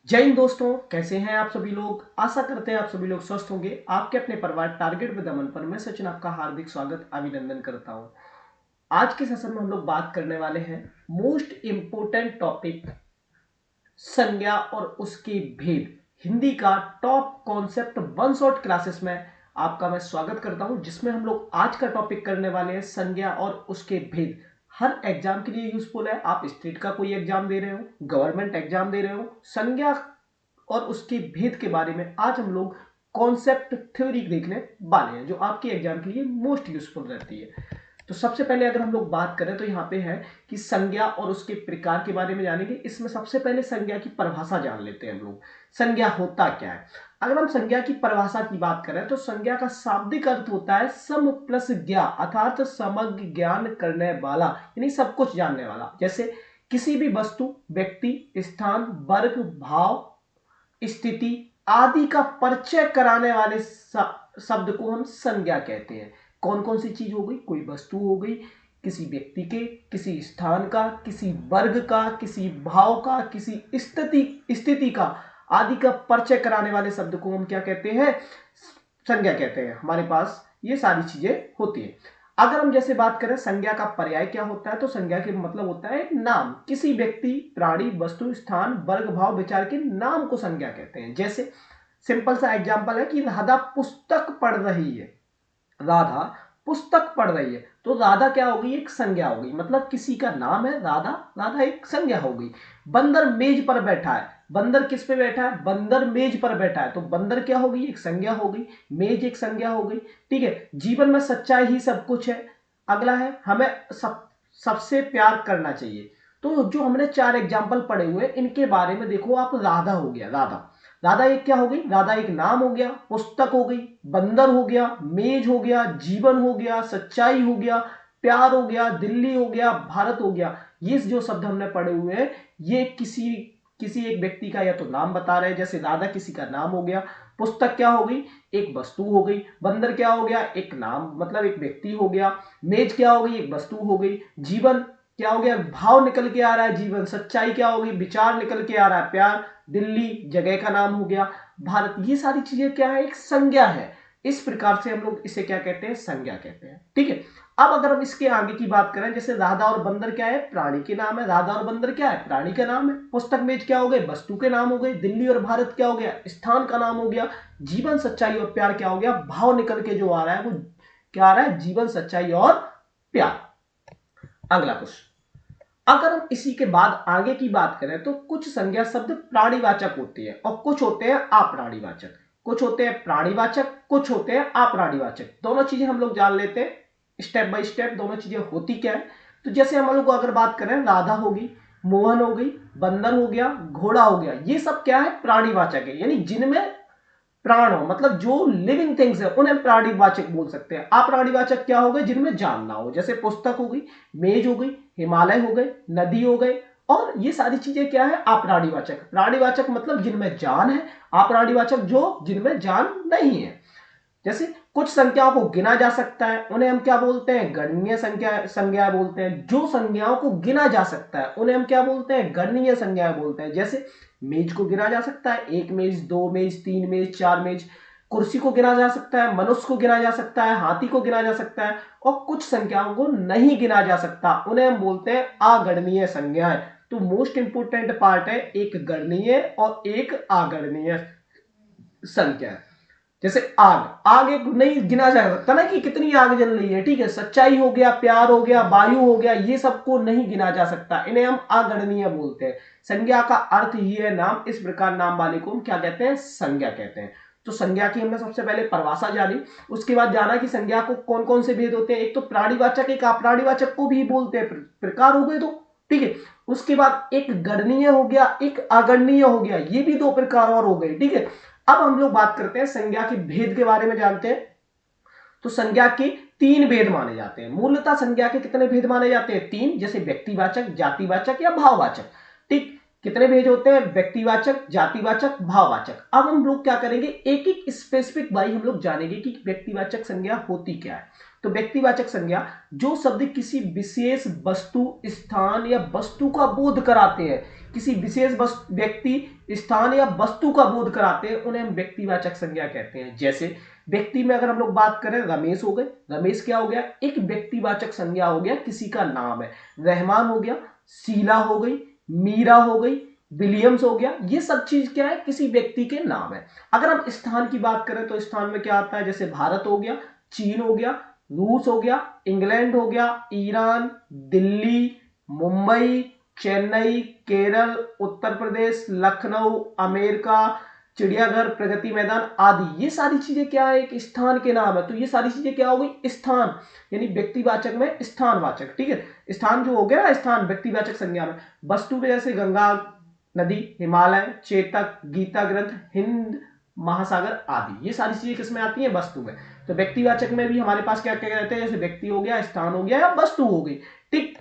जय हिंद दोस्तों, कैसे हैं आप सभी लोग। आशा करते हैं आप सभी लोग स्वस्थ होंगे। आपके अपने परिवार टारगेट विद अमन पर मैं सचिन आपका हार्दिक स्वागत अभिनंदन करता हूं। आज के सेशन में हम लोग बात करने वाले हैं मोस्ट इंपोर्टेंट टॉपिक, संज्ञा और उसके भेद। हिंदी का top concept one shot classes में आपका मैं स्वागत करता हूं, जिसमें हम लोग आज का टॉपिक करने वाले हैं संज्ञा और उसके भेद। हर एग्जाम के लिए यूजफुल है। आप स्टेट का कोई एग्जाम दे रहे हो, गवर्नमेंट एग्जाम दे रहे हो, संज्ञा और उसके भेद के बारे में आज हम लोग कॉन्सेप्ट थ्योरी देखने वाले हैं, जो आपके एग्जाम के लिए मोस्ट यूजफुल रहती है। तो सबसे पहले अगर हम लोग बात करें तो यहाँ पे है कि संज्ञा और उसके प्रकार के बारे में जानेंगे। इसमें सबसे पहले संज्ञा की परिभाषा जान लेते हैं हम लोग। संज्ञा होता क्या है। अगर हम संज्ञा की परिभाषा की बात करें तो संज्ञा का शाब्दिक अर्थ होता है सम प्लस ज्ञा, अर्थात समग्र ज्ञान करने वाला, यानी सब कुछ जानने वाला। जैसे किसी भी वस्तु, व्यक्ति, स्थान, वर्ग, भाव, स्थिति आदि का परिचय कराने वाले शब्द को हम संज्ञा कहते हैं। कौन कौन सी चीज हो गई, कोई वस्तु हो गई, किसी व्यक्ति के, किसी स्थान का, किसी वर्ग का, किसी भाव का, किसी स्थिति का आदि का परिचय कराने वाले शब्द को हम क्या कहते हैं, संज्ञा कहते हैं। हमारे पास ये सारी चीजें होती है। अगर हम जैसे बात करें संज्ञा का पर्याय क्या होता है, तो संज्ञा के मतलब होता है नाम। किसी व्यक्ति, प्राणी, वस्तु, स्थान, वर्ग, भाव, विचार के नाम को संज्ञा कहते हैं। जैसे सिंपल सा एग्जांपल है कि राधा पुस्तक पढ़ रही है। राधा पुस्तक पढ़ रही है, तो राधा क्या होगी, एक संज्ञा होगी। मतलब किसी का नाम है राधा, राधा एक संज्ञा हो गई। बंदर मेज पर बैठा है, बंदर किस पे बैठा है, बंदर मेज पर बैठा है, तो बंदर क्या होगी, एक संज्ञा हो गई। मेज एक संज्ञा हो गई। ठीक है। जीवन में सच्चाई ही सब कुछ है। अगला है हमें सबसे प्यार करना चाहिए। तो जो हमने 4 एग्जाम्पल पढ़े हुए, इनके बारे में देखो आप। राधा हो गया, राधा, राधा एक क्या हो गई, राधा एक नाम हो गया, पुस्तक हो गई, बंदर हो गया, मेज हो गया, जीवन हो गया, सच्चाई हो गया, प्यार हो गया, दिल्ली हो गया, भारत हो गया। ये जो शब्द हमने पढ़े हुए हैं, ये किसी किसी एक व्यक्ति का या तो नाम बता रहे हैं। जैसे राधा किसी का नाम हो गया, पुस्तक क्या हो गई, एक वस्तु हो गई, बंदर क्या हो गया, एक नाम मतलब एक व्यक्ति हो गया, मेज क्या हो गई, एक वस्तु हो गई, जीवन क्या हो गया, भाव निकल के आ रहा है जीवन, सच्चाई क्या हो गई, विचार निकल के आ रहा है, प्यार, दिल्ली जगह का नाम हो गया, भारत। ये सारी चीजें क्या है, एक संज्ञा है। इस प्रकार से हम लोग इसे क्या कहते हैं, संज्ञा कहते हैं। ठीक है। अब अगर हम इसके आगे की बात करें, जैसे राधा और बंदर क्या है, प्राणी के नाम है। राधा और बंदर क्या है, प्राणी का नाम है। पुस्तक, मेज क्या हो गए, वस्तु के नाम हो गए। दिल्ली और भारत क्या हो गया, स्थान का नाम हो गया। जीवन, सच्चाई और प्यार क्या हो गया, भाव निकल के जो आ रहा है वो क्या आ रहा है, जीवन, सच्चाई और प्यार। अगला क्वेश्चन, अगर हम इसी के बाद आगे की बात करें तो कुछ संज्ञा शब्द प्राणीवाचक होती है और कुछ होते हैं अप्राणीवाचक। कुछ होते हैं प्राणीवाचक, कुछ होते हैं अप्राणीवाचक। दोनों चीजें हम लोग जान लेते हैं स्टेप बाय स्टेप, दोनों चीजें होती क्या है। तो जैसे हम लोग अगर बात करें, राधा होगी, मोहन हो गई, बंदर हो गया, घोड़ा हो गया, ये सब क्या है, प्राणीवाचक है। यानी जिनमें प्राण हो, मतलब जो लिविंग थिंग्स है, उन्हें प्राणीवाचक बोल सकते हैं। अप्राणीवाचक क्या हो गए, जिनमें जान ना हो। जैसे पुस्तक हो गई, मेज हो गई, हिमालय हो गए, नदी हो गए, और ये सारी चीजें क्या है, अप्राणीवाचक। प्राणीवाचक मतलब जिनमें जान है, अप्राणीवाचक जो जिनमें जान नहीं है। जैसे कुछ संख्याओं को गिना जा सकता है, उन्हें हम क्या बोलते हैं, गणनीय संज्ञा बोलते हैं। जो संज्ञाओं को गिना जा सकता है उन्हें हम क्या बोलते हैं, गणनीय संज्ञा बोलते हैं। जैसे मेज को गिना जा सकता है, 1 मेज, 2 मेज, 3 मेज, 4 मेज। कुर्सी को गिना जा सकता है, मनुष्य को गिना जा सकता है, हाथी को गिना जा सकता है। और कुछ संख्याओं को नहीं गिना जा सकता, उन्हें हम बोलते हैं अगणनीय संज्ञाएं। तो मोस्ट इंपोर्टेंट पार्ट है एक गणनीय और एक अगणनीय संख्या। जैसे आग, आग एक नहीं गिना जा सकता ना कि कितनी आग जल रही है। ठीक है। सच्चाई हो गया, प्यार हो गया, वायु हो गया, ये सबको नहीं गिना जा सकता, इन्हें हम अगणनीय बोलते हैं। संज्ञा का अर्थ ही है नाम, इस प्रकार नाम वाले को हम क्या कहते हैं, संज्ञा कहते हैं। तो संज्ञा की हमने सबसे पहले परिभाषा जानी, उसके बाद जाना कि संज्ञा को कौन कौन से भेद होते हैं। एक तो प्राणीवाचक, एक अप्राणीवाचक को भी बोलते हैं, प्रकार हो गए दो। ठीक है। उसके बाद एक गणनीय हो गया, एक अगणनीय हो गया, ये भी 2 प्रकार और हो गए। ठीक है। अब हम लोग बात करते हैं संज्ञा के भेद के बारे में जानते हैं। तो संज्ञा के 3 भेद माने जाते हैं। मूलतः संज्ञा के कितने भेद माने जाते हैं, 3। जैसे व्यक्तिवाचक, जातिवाचक या भाववाचक। ठीक। कितने भेद होते हैं? व्यक्तिवाचक, जातिवाचक, भाववाचक। अब हम लोग क्या करेंगे, एक एक स्पेसिफिक बाई हम लोग जानेंगे कि व्यक्तिवाचक संज्ञा होती क्या है। तो व्यक्तिवाचक संज्ञा जो शब्द किसी विशेष वस्तु, स्थान या वस्तु का बोध कराते हैं, किसी विशेष व्यक्ति, स्थान या वस्तु का बोध कराते हैं, उन्हें हम व्यक्तिवाचक संज्ञा कहते हैं। जैसे व्यक्ति में अगर हम लोग बात करें, रमेश हो गए, रमेश क्या हो गया? एक व्यक्तिवाचक संज्ञा हो गया, किसी का नाम है। रहमान हो गया, शीला हो गई, मीरा हो गई, विलियम्स हो गया, ये सब चीज क्या है? किसी व्यक्ति के नाम है। अगर हम स्थान की बात करें तो स्थान में क्या आता है? जैसे भारत हो गया, चीन हो गया, रूस हो गया, इंग्लैंड हो गया, ईरान, दिल्ली, मुंबई, चेन्नई, केरल, उत्तर प्रदेश, लखनऊ, अमेरिका, चिड़ियाघर, प्रगति मैदान आदि। ये सारी चीजें क्या है? एक स्थान के नाम है। तो ये सारी चीजें क्या हो गई? स्थान, यानी व्यक्तिवाचक में स्थानवाचक। ठीक है, स्थान जो हो गया, स्थान व्यक्तिवाचक संज्ञा में। वस्तु में जैसे गंगा नदी, हिमालय, चेतक, गीता ग्रंथ, हिंद महासागर आदि, ये सारी चीजें किसमें आती हैं? वस्तु में। तो व्यक्तिवाचक में भी हमारे पास क्या क्या रहते हैं? जैसे व्यक्ति हो गया, स्थान हो गया या वस्तु हो गई। ठीक,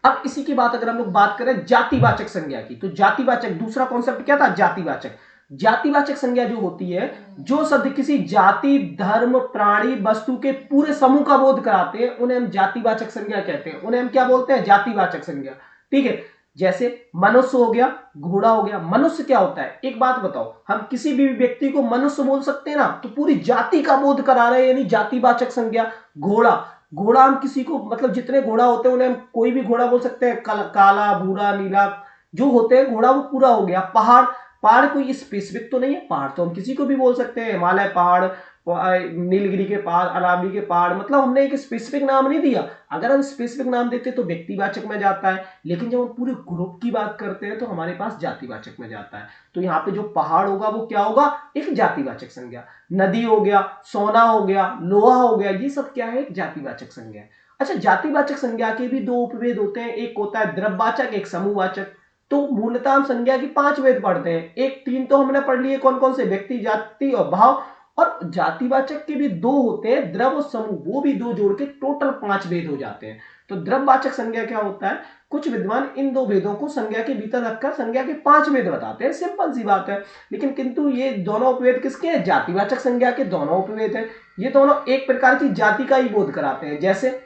अब इसी की बात अगर हम लोग बात करें जातिवाचक संज्ञा की, तो जातिवाचक दूसरा कॉन्सेप्ट क्या था? जातिवाचक। जातिवाचक संज्ञा जो होती है, जो शब्द किसी जाति, धर्म, प्राणी, वस्तु के पूरे समूह का बोध कराते हैं, उन्हें हम जातिवाचक संज्ञा कहते हैं। उन्हें हम क्या बोलते हैं? जातिवाचक संज्ञा। ठीक है, जैसे मनुष्य हो गया, घोड़ा हो गया। मनुष्य क्या होता है? एक बात बताओ, हम किसी भी व्यक्ति को मनुष्य बोल सकते हैं ना? तो पूरी जाति का बोध करा रहे हैं, यानी जातिवाचक संज्ञा। घोड़ा, घोड़ा हम किसी को, मतलब जितने घोड़ा होते हैं उन्हें हम कोई भी घोड़ा बोल सकते हैं। काला, भूरा, नीला जो होते हैं घोड़ा, वो पूरा हो गया। पहाड़, पहाड़ कोई स्पेसिफिक तो नहीं है, पहाड़ तो हम किसी को भी बोल सकते हैं। हिमालय पहाड़, नीलगिरी के पहाड़, अरावली के पहाड़, मतलब हमने एक स्पेसिफिक नाम नहीं दिया। अगर हम स्पेसिफिक नाम देते तो व्यक्तिवाचक में जाता है, लेकिन जब हम पूरे ग्रुप की बात करते हैं तो हमारे पास जातिवाचक में जाता है। तो यहाँ पे जो पहाड़ होगा वो क्या होगा? एक जातिवाचक संज्ञा। नदी हो गया, सोना हो गया, लोहा हो गया, ये सब क्या है? एक जातिवाचक संज्ञा। अच्छा, जातिवाचक संज्ञा के भी दो उपभेद होते हैं, एक होता है द्रव्यवाचक, एक समूहवाचक। तो मूलतः हम संज्ञा की 5 भेद पढ़ते हैं। एक 3 तो हमने पढ़ लिए, कौन कौन से? व्यक्ति, जाति और भाव। और जातिवाचक के भी 2 होते हैं, द्रव और समूह, वो भी 2 जोड़ के टोटल 5 भेद हो जाते हैं। तो द्रव्यवाचक संज्ञा क्या होता है? कुछ विद्वान इन 2 भेदों को संज्ञा के भीतर रखकर संज्ञा के 5 भेद बताते हैं। सिंपल सी बात है। लेकिन किंतु ये दोनों उपभेद किसके हैं? जातिवाचक संज्ञा के दोनों उपभेद हैं। ये दोनों एक प्रकार की जाति का ही बोध कराते हैं। जैसे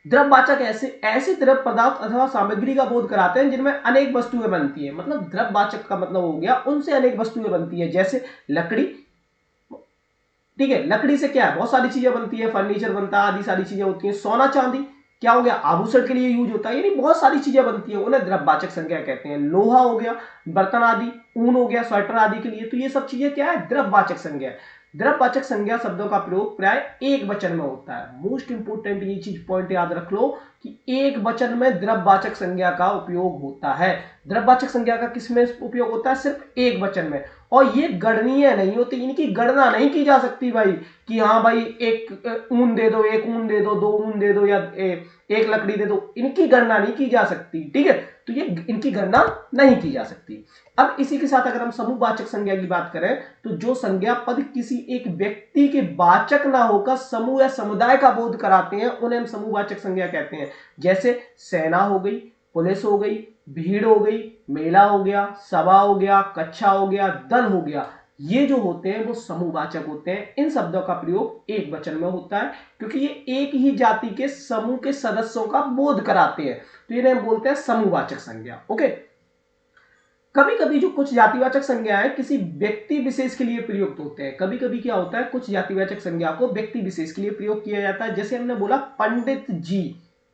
द्रव्यवाचक ऐसे द्रव पदार्थ अथवा सामग्री का बोध कराते हैं जिनमें अनेक वस्तुएं बनती हैं। मतलब द्रव्यवाचक का मतलब हो गया उनसे अनेक वस्तुएं बनती है। जैसे लकड़ी, ठीक है, लकड़ी से क्या है? बहुत सारी चीजें बनती है, फर्नीचर बनता है, आदि सारी चीजें होती हैं। सोना चांदी क्या हो गया? आभूषण के लिए यूज होता है, यानी बहुत सारी चीजें बनती है, उन्हें द्रव्यवाचक संज्ञा कहते हैं। लोहा हो गया, बर्तन आदि, ऊन हो गया, स्वेटर आदि के लिए। तो ये सब चीजें क्या है? द्रव्यवाचक संज्ञा। द्रव्यवाचक संज्ञा शब्दों का प्रयोग प्राय एक वचन में होता है। मोस्ट इंपोर्टेंट ये चीज पॉइंट याद रख लो कि एक वचन में द्रव्यवाचक संज्ञा का उपयोग होता है। द्रव्यवाचक संज्ञा का किसमें उपयोग होता है? सिर्फ एक वचन में। और ये गणनीय नहीं होती, इनकी गणना नहीं की जा सकती भाई, कि हाँ भाई एक ऊन दे दो, एक ऊन दे दो, 2 ऊन दे दो, या एक लकड़ी दे दो। इनकी गणना नहीं की जा सकती। ठीक है, तो ये इनकी गणना नहीं की जा सकती। अब इसी के साथ अगर हम समूहवाचक संज्ञा की बात करें, तो जो संज्ञा पद किसी एक व्यक्ति के वाचक ना होकर समूह या समुदाय का बोध कराते हैं, उन्हें हम समूहवाचक संज्ञा कहते हैं। जैसे सेना हो गई, पुलिस हो गई, भीड़ हो गई, मेला हो गया, सभा हो गया, कक्षा हो गया, दल हो गया। ये जो होते हैं वो समूहवाचक होते हैं। इन शब्दों का प्रयोग एक वचन में होता है क्योंकि ये एक ही जाति के समूह के सदस्यों का बोध कराते हैं। तो इन्हें हम बोलते हैं समूहवाचक संज्ञा। ओके, कभी कभी जो कुछ जातिवाचक संज्ञाएं किसी व्यक्ति विशेष के लिए प्रयुक्त होते हैं। कभी कभी क्या होता है, कुछ जातिवाचक संज्ञा को व्यक्ति विशेष के लिए प्रयोग किया जाता है। जैसे हमने बोला पंडित जी,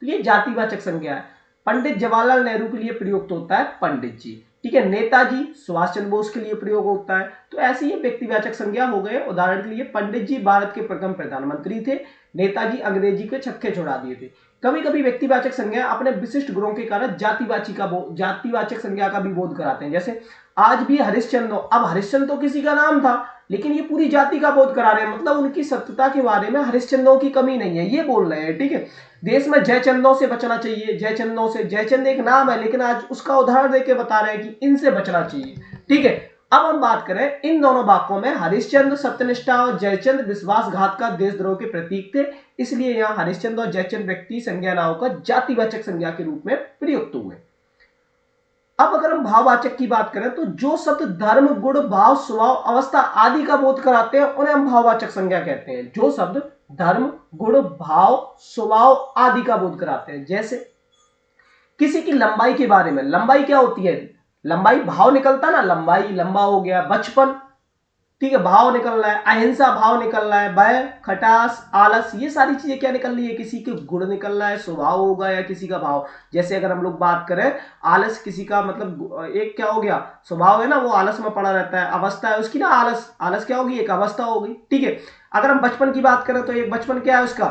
तो ये जातिवाचक संज्ञा है। पंडित जवाहरलाल नेहरू के लिए प्रयुक्त होता है पंडित जी। ठीक है, नेताजी सुभाष चंद्र बोस के लिए प्रयोग होता है। तो ऐसे ही व्यक्तिवाचक संज्ञा हो गए। उदाहरण के लिए पंडित जी भारत के प्रथम प्रधानमंत्री थे, नेताजी अंग्रेजी के छक्के छुड़ा दिए थे। कभी कभी व्यक्तिवाचक संज्ञा अपने विशिष्ट गुणों के कारण जातिवाचक संज्ञा का भी बोध कराते हैं। जैसे आज भी हरिश्चंद्र, अब हरिश्चंद्र तो किसी का नाम था, लेकिन ये पूरी जाति का बोध करा रहे हैं, मतलब उनकी सत्यता के बारे में हरिश्चंद्रों की कमी नहीं है, ये बोल रहे हैं। ठीक है, देश में जयचंदों से बचना चाहिए। जयचंदों से, जयचंद एक नाम है, लेकिन आज उसका उदाहरण देके बता रहे हैं कि इनसे बचना चाहिए। ठीक है, अब हम बात करें इन दोनों वाक्यों में, हरिश्चंद्र सत्यनिष्ठा और जयचंद विश्वासघात का देशद्रोह के प्रतीक थे, इसलिए यहाँ हरिश्चंद्र और जयचंद व्यक्ति संज्ञा ना होकर जातिवाचक संज्ञा के रूप में प्रयुक्त हुए। अब अगर हम भाववाचक की बात करें तो जो शब्द धर्म, गुण, भाव, स्वभाव, अवस्था आदि का बोध कराते हैं उन्हें हम भाववाचक संज्ञा कहते हैं। जो शब्द धर्म, गुण, भाव, स्वभाव आदि का बोध कराते हैं। जैसे किसी की लंबाई के बारे में, लंबाई क्या होती है, लंबाई भाव निकलता ना, लंबाई लंबा हो गया, बचपन, ठीक है, भाव निकल रहा है, अहिंसा भाव निकल रहा है, भय, खटास, आलस, ये सारी चीजें क्या निकल रही है, किसी के गुण निकल रहा है, स्वभाव होगा या किसी का भाव। जैसे अगर हम लोग बात करें आलस, किसी का मतलब एक क्या हो गया, स्वभाव है ना, वो आलस में पड़ा रहता है, अवस्था है उसकी ना आलस, आलस क्या होगी, एक अवस्था होगी, ठीक है। अगर हम बचपन की बात करें तो एक बचपन क्या है, उसका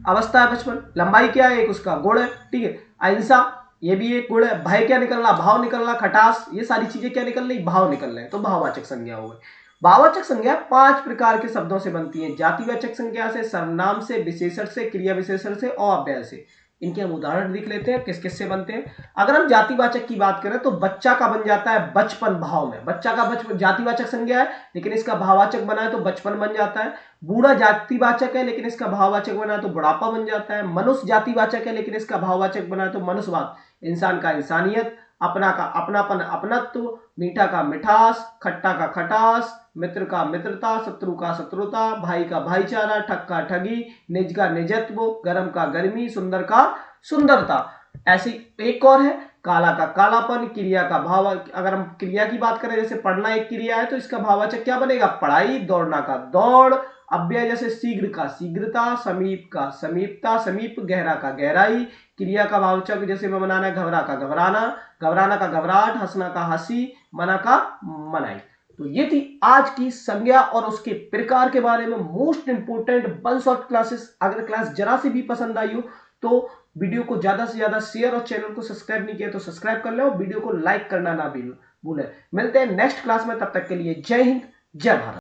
अवस्था है बचपन, लंबाई क्या है, एक उसका गुण है, ठीक है, अहिंसा ये भी एक गुण है, भय क्या निकल रहा, भाव निकल रहा, खटास, ये सारी चीजें क्या निकल रही, भाव निकल रहे हैं, तो भाववाचक संज्ञा हो गई। भाववाचक संज्ञा 5 प्रकार के शब्दों से बनती है, जातिवाचक संज्ञा से, सर्वनाम से, विशेषण से, क्रिया विशेषण से और अव्यय से। इनके हम उदाहरण देख लेते हैं किस किस से बनते हैं। अगर हम जातिवाचक की बात करें तो बच्चा का बन जाता है बचपन भाव में, बच्चा का बचपन जातिवाचक संज्ञा है लेकिन इसका भाववाचक बना है तो बचपन बन जाता है। बूढ़ा जातिवाचक है लेकिन इसका भाववाचक बना है तो बुढ़ापा बन जाता है। मनुष्य जातिवाचक है लेकिन इसका भाववाचक बना है तो मनुष्यवाद, इंसान का इंसानियत, अपना का अपनापन, अपनत्व, मीठा का मिठास, खट्टा का खटास, मित्र का मित्रता, शत्रु का शत्रुता, भाई का भाईचारा, ठग का ठगी, निज का निजत्व, गर्म का गर्मी, सुंदर का सुंदरता। ऐसी एक और है काला का कालापन, क्रिया का भाव, अगर हम क्रिया की बात करें जैसे पढ़ना एक क्रिया है तो इसका भाववाचक क्या बनेगा, पढ़ाई, दौड़ना का दौड़, अव्यय जैसे शीघ्र का शीघ्रता, समीप का समीपता, समीप, गहरा का गहराई, क्रिया का भाववाचक जैसे में बनाना, घबरा का घबराना, घबराना का घबराहट, हंसना का हंसी, मना का मनाई। तो ये थी आज की संज्ञा और उसके प्रकार के बारे में मोस्ट इंपोर्टेंट 1 शॉर्ट क्लासेस। अगर क्लास जरा सी भी पसंद आई हो तो वीडियो को ज्यादा से ज्यादा शेयर और चैनल को सब्सक्राइब नहीं किया तो सब्सक्राइब कर ले और वीडियो को लाइक करना ना भी भूलें। मिलते हैं नेक्स्ट क्लास में, तब तक के लिए जय हिंद, जय भारत।